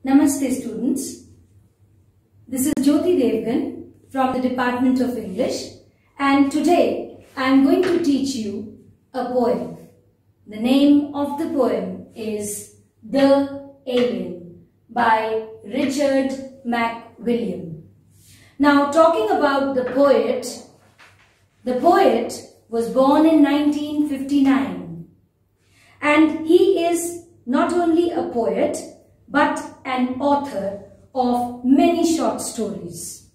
Namaste students. This is Jyoti Devgan from the Department of English, and today I am going to teach you a poem. The name of the poem is The Alien by Richard McWilliam. Now, talking about the poet was born in 1959, and he is not only a poet but an author of many short stories.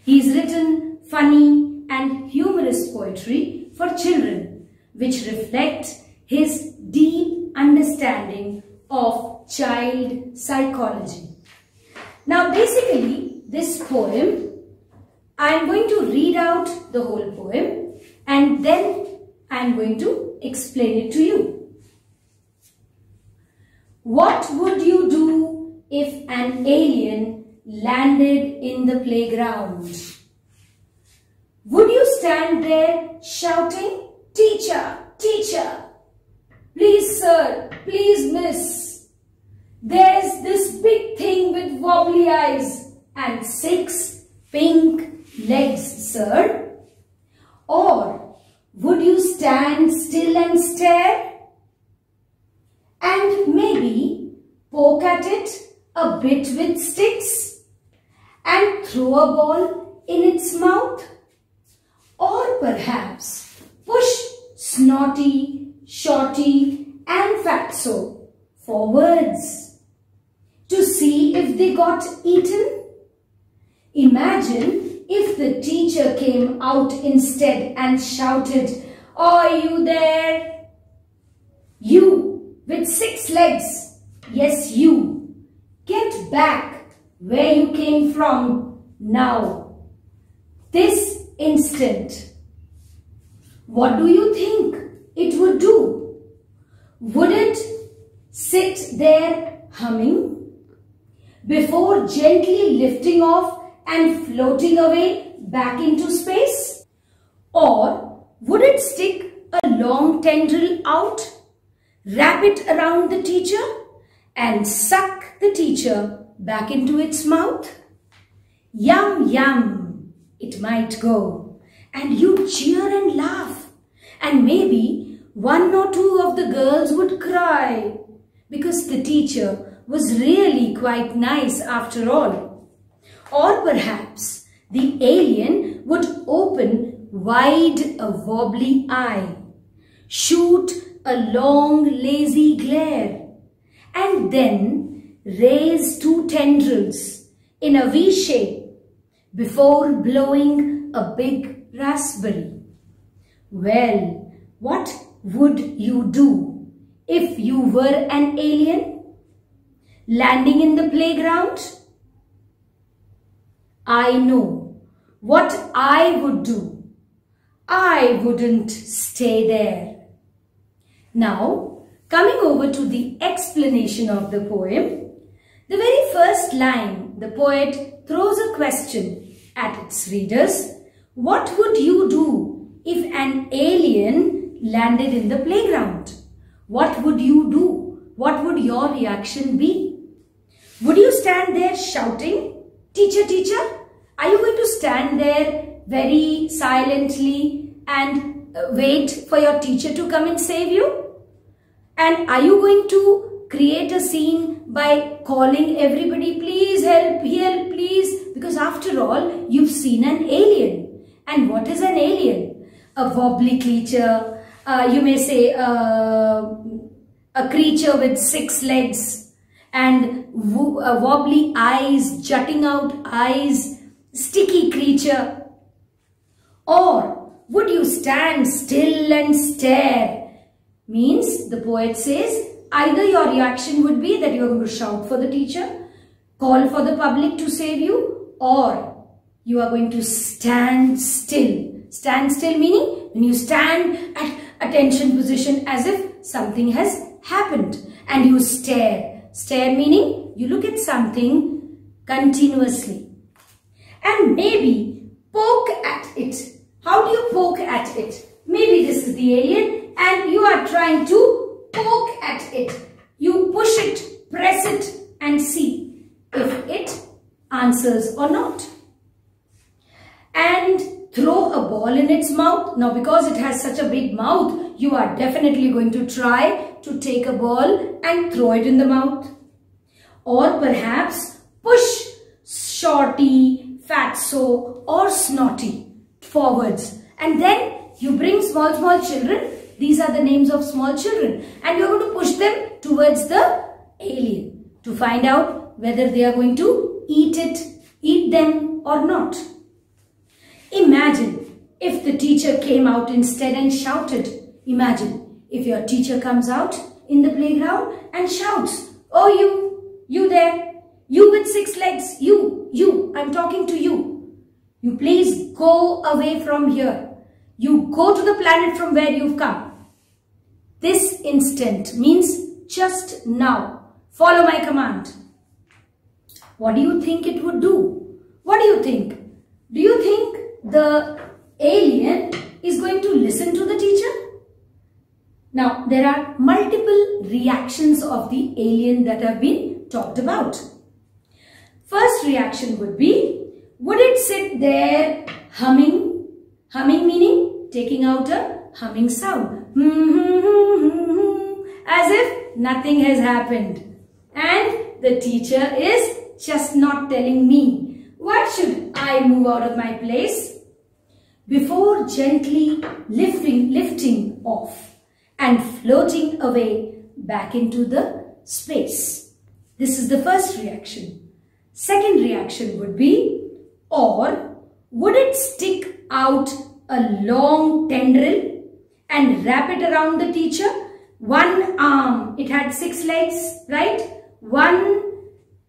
He's written funny and humorous poetry for children which reflect his deep understanding of child psychology. Now basically this poem, I am going to read out the whole poem and then I am going to explain it to you. What would you do if an alien landed in the playground? Would you stand there shouting, "Teacher, teacher, please sir, please miss, there's this big thing with wobbly eyes and 6 pink legs, sir"? Or would you stand still and stare? And maybe poke at it a bit with sticks and throw a ball in its mouth? Or perhaps push Snotty, Shorty and Fatso forwards to see if they got eaten? Imagine if the teacher came out instead and shouted, "Are you there? You with 6 legs, yes you, get back where you came from now, this instant." What do you think it would do? Would it sit there humming before gently lifting off and floating away back into space? Or would it stick a long tendril out, wrap it around the teacher and suck the teacher back into its mouth? Yum, yum, it might go, and you'd cheer and laugh, and maybe 1 or 2 of the girls would cry because the teacher was really quite nice after all. Or perhaps the alien would open wide a wobbly eye, shoot a long lazy glare, and then raise 2 tendrils in a V shape before blowing a big raspberry. Well, what would you do if you were an alien landing in the playground? I know what I would do. I wouldn't stay there. Now, coming over to the explanation of the poem, the very first line, the poet throws a question at its readers. What would you do if an alien landed in the playground? What would you do? What would your reaction be? Would you stand there shouting, "Teacher, teacher"? Are you going to stand there very silently and wait for your teacher to come and save you? And are you going to create a scene by calling everybody, "Please help, help, please"? Because after all, you've seen an alien. And what is an alien? A wobbly creature, you may say a creature with 6 legs and wobbly eyes, jutting out eyes, sticky creature. Or would you stand still and stare? Means the poet says either your reaction would be that you are going to shout for the teacher, call for the public to save you, or you are going to stand still. Stand still meaning when you stand at attention position as if something has happened, and you stare. Stare meaning you look at something continuously. And maybe poke at it. How do you poke at it? Maybe this is the alien and you are trying to poke at it. You push it, press it and see. answers or not. And throw a ball in its mouth. Now because it has such a big mouth, you are definitely going to try to take a ball and throw it in the mouth. Or perhaps push Shorty, Fatso or Snotty forwards. And then you bring small children. These are the names of small children. And you are going to push them towards the alien to find out whether they are going to eat them or not. Imagine if the teacher came out instead and shouted. Imagine if your teacher comes out in the playground and shouts, "Oh, you there, you with 6 legs, you, I'm talking to you. You please go away from here. You go to the planet from where you've come. This instant means just now. Follow my command." What do you think it would do? What do you think? Do you think the alien is going to listen to the teacher? Now, there are multiple reactions of the alien that have been talked about. First reaction would it sit there humming? Humming meaning taking out a humming sound. As if nothing has happened. And the teacher is just not telling me. What should I move out of my place? Before gently lifting off and floating away back into the space. This is the first reaction. Second reaction would be, or would it stick out a long tendril and wrap it around the teacher? One arm, it had 6 legs, right?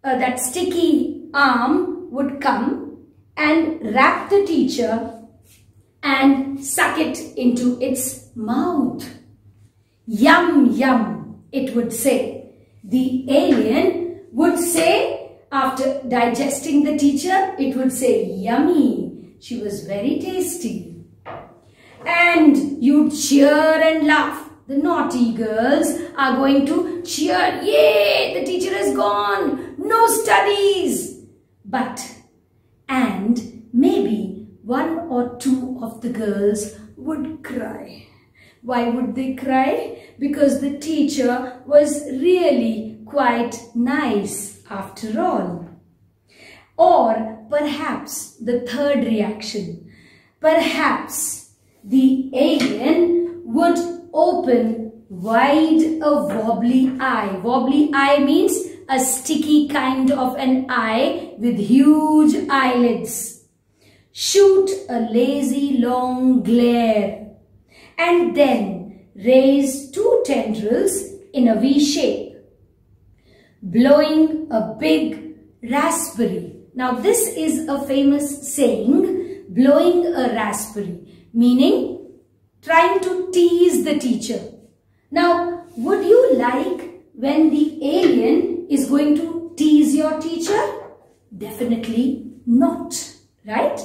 That sticky arm would come and wrap the teacher and suck it into its mouth. Yum, yum, it would say. The alien would say, after digesting the teacher, it would say, "Yummy, she was very tasty." And you'd cheer and laugh. The naughty girls are going to cheer, "Yay, the teacher is gone, no studies." And maybe 1 or 2 of the girls would cry. Why would they cry? Because the teacher was really quite nice after all. Or perhaps the third reaction, perhaps the alien would open wide a wobbly eye. Wobbly eye means a sticky kind of an eye with huge eyelids. Shoot a lazy long glare and then raise 2 tendrils in a V shape, blowing a big raspberry. Now this is a famous saying, blowing a raspberry, meaning trying to tease the teacher. Now, would you like when the alien is going to tease your teacher? Definitely not, right?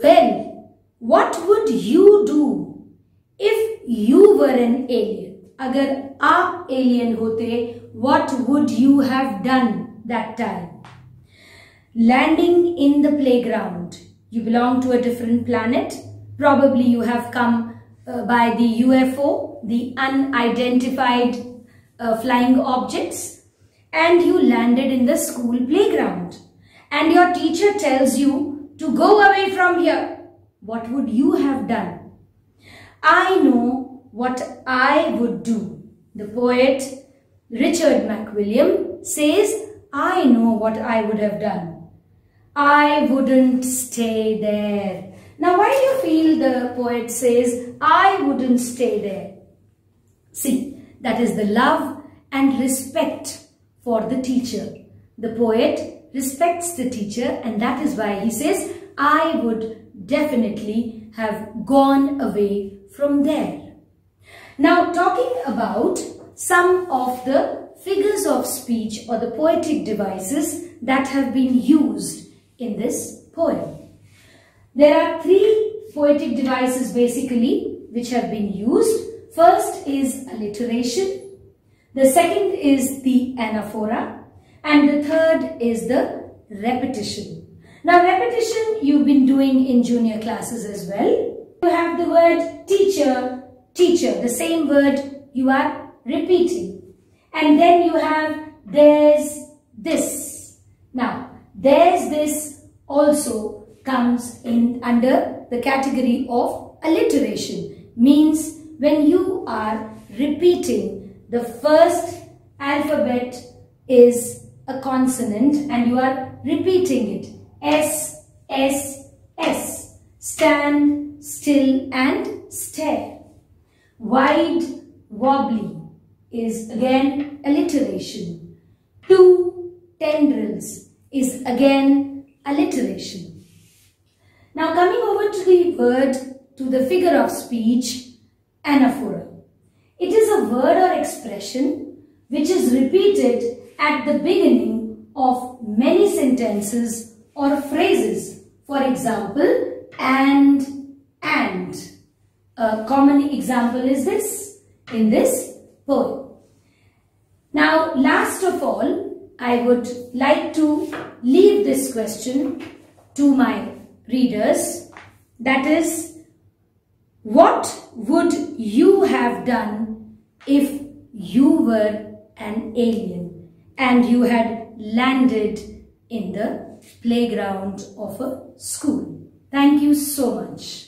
Well, what would you do if you were an alien? Agar aap alien hote, what would you have done that time? Landing in the playground. You belong to a different planet. Probably you have come by the UFO, the unidentified flying objects, and you landed in the school playground. And your teacher tells you to go away from here. What would you have done? I know what I would do. The poet Richard McWilliam says, I know what I would have done. I wouldn't stay there. Now, why do you feel the poet says, I wouldn't stay there? See, that is the love and respect for the teacher. The poet respects the teacher, and that is why he says, I would definitely have gone away from there. Now, talking about some of the figures of speech or the poetic devices that have been used in this poem. There are 3 poetic devices basically which have been used. First is alliteration, the second is the anaphora, and the third is the repetition. Now repetition you've been doing in junior classes as well. You have the word teacher, teacher, the same word you are repeating. And then you have there's this. Now there's this also comes in under the category of alliteration. Means when you are repeating the first alphabet is a consonant and you are repeating it. S, S, S. Stand, still and stare. Wide, wobbly is again alliteration. Two tendrils is again alliteration. Now coming over to the word, to the figure of speech, anaphora. It is a word or expression which is repeated at the beginning of many sentences or phrases. For example, and. A common example is this in this poem. Now, last of all, I would like to leave this question to my readers. That is, what would you have done if you were an alien and you had landed in the playground of a school? Thank you so much.